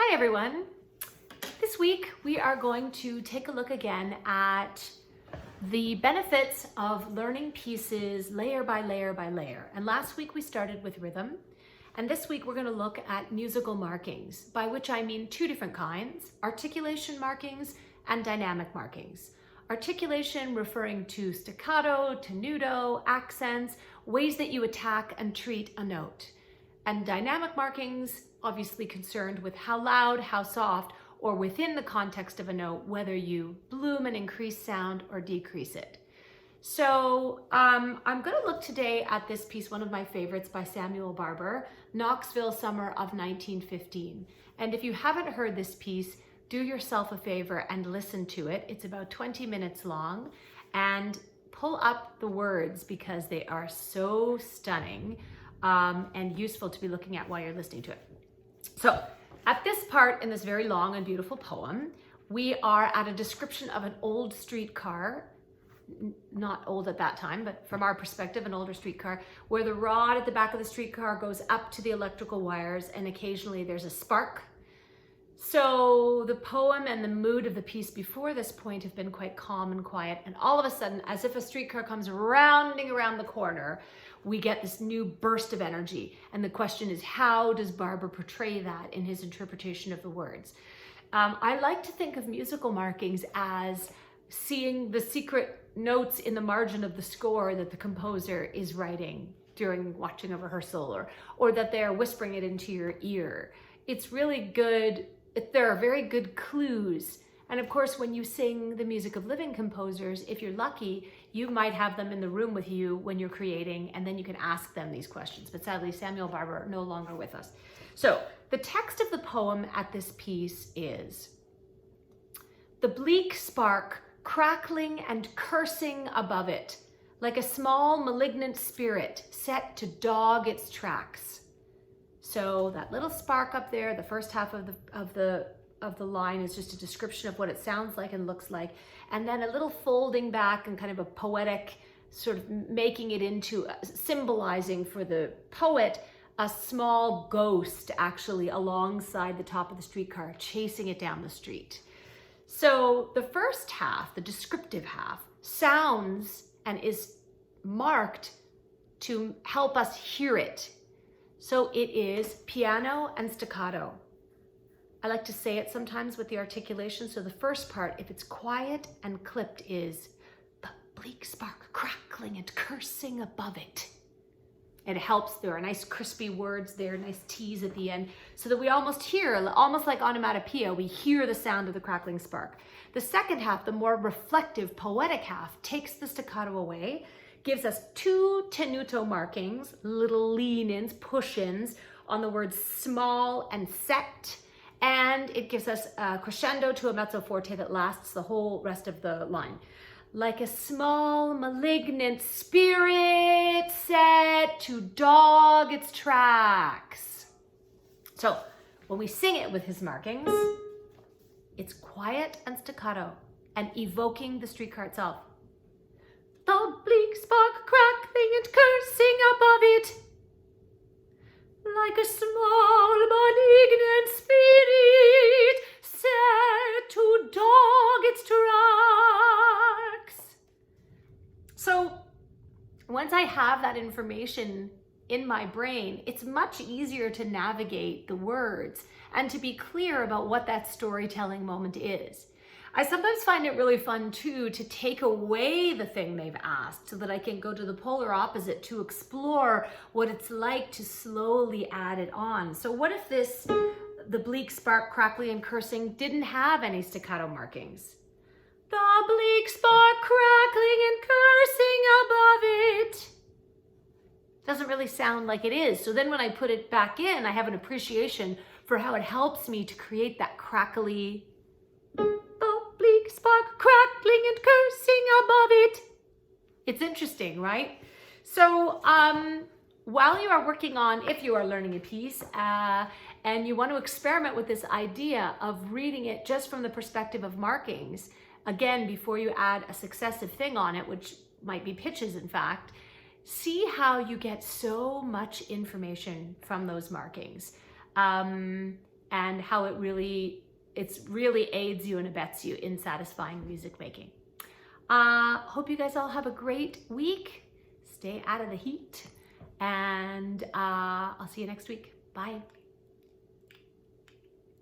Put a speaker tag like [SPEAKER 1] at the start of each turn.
[SPEAKER 1] Hi everyone. This week we are going to take a look again at the benefits of learning pieces layer by layer by layer. And last week we started with rhythm. And this week we're going to look at musical markings, by which I mean two different kinds: articulation markings and dynamic markings. Articulation referring to staccato, tenuto, accents, ways that you attack and treat a note. And dynamic markings obviously concerned with how loud, how soft, or within the context of a note, whether you bloom and increase sound or decrease it. So I'm going to look today at this piece, one of my favorites by Samuel Barber, Knoxville Summer of 1915. And if you haven't heard this piece, do yourself a favor and listen to it. It's about 20 minutes long, and pull up the words because they are so stunning and useful to be looking at while you're listening to it. So at this part in this very long and beautiful poem, we are at a description of an old streetcar, not old at that time, but from our perspective, an older streetcar, where the rod at the back of the streetcar goes up to the electrical wires and occasionally there's a spark. So the poem and the mood of the piece before this point have been quite calm and quiet, and all of a sudden, as if a streetcar comes rounding around the corner, we get this new burst of energy. And the question is, how does Barber portray that in his interpretation of the words? I like to think of musical markings as seeing the secret notes in the margin of the score that the composer is writing during watching a rehearsal, or that they're whispering it into your ear. It's really good. There are very good clues. And of course, when you sing the music of living composers, if you're lucky, you might have them in the room with you when you're creating, and then you can ask them these questions. But sadly, Samuel Barber no longer with us. So the text of the poem at this piece is: the bleak spark crackling and cursing above it, like a small malignant spirit set to dog its tracks. So that little spark up there, the first half of the line is just a description of what it sounds like and looks like. And then a little folding back and kind of a poetic sort of making it into symbolizing for the poet a small ghost actually alongside the top of the streetcar, chasing it down the street. So the first half, the descriptive half, sounds and is marked to help us hear it. So it is piano and staccato. I like to say it sometimes with the articulation. So the first part, if it's quiet and clipped, is the bleak spark crackling and cursing above it. It helps. There are nice crispy words there, nice T's at the end, so that we almost hear, almost like onomatopoeia, we hear the sound of the crackling spark. The second half, the more reflective, poetic half, takes the staccato away, gives us two tenuto markings, little lean-ins, push-ins on the words small and set, and it gives us a crescendo to a mezzo forte that lasts the whole rest of the line. Like a small malignant spirit set to dog its tracks. So when we sing it with his markings, it's quiet and staccato and evoking the streetcar itself. The bleak spark crackling and cursing above it, like a small malignant spirit set to dog its tracks. So once I have that information in my brain, it's much easier to navigate the words and to be clear about what that storytelling moment is. I sometimes find it really fun too to take away the thing they've asked so that I can go to the polar opposite to explore what it's like to slowly add it on. So what if the bleak spark crackling and cursing didn't have any staccato markings? The bleak spark crackling and cursing above it doesn't really sound like it is. So then when I put it back in, I have an appreciation for how it helps me to create that crackly, bleak spark crackling and cursing above it. It's interesting, right? So while you are working on, if you are learning a piece and you want to experiment with this idea of reading it just from the perspective of markings, again, before you add a successive thing on it, which might be pitches in fact, see how you get so much information from those markings. and how it really aids you and abets you in satisfying music making. Hope you guys all have a great week. Stay out of the heat, and I'll see you next week. Bye.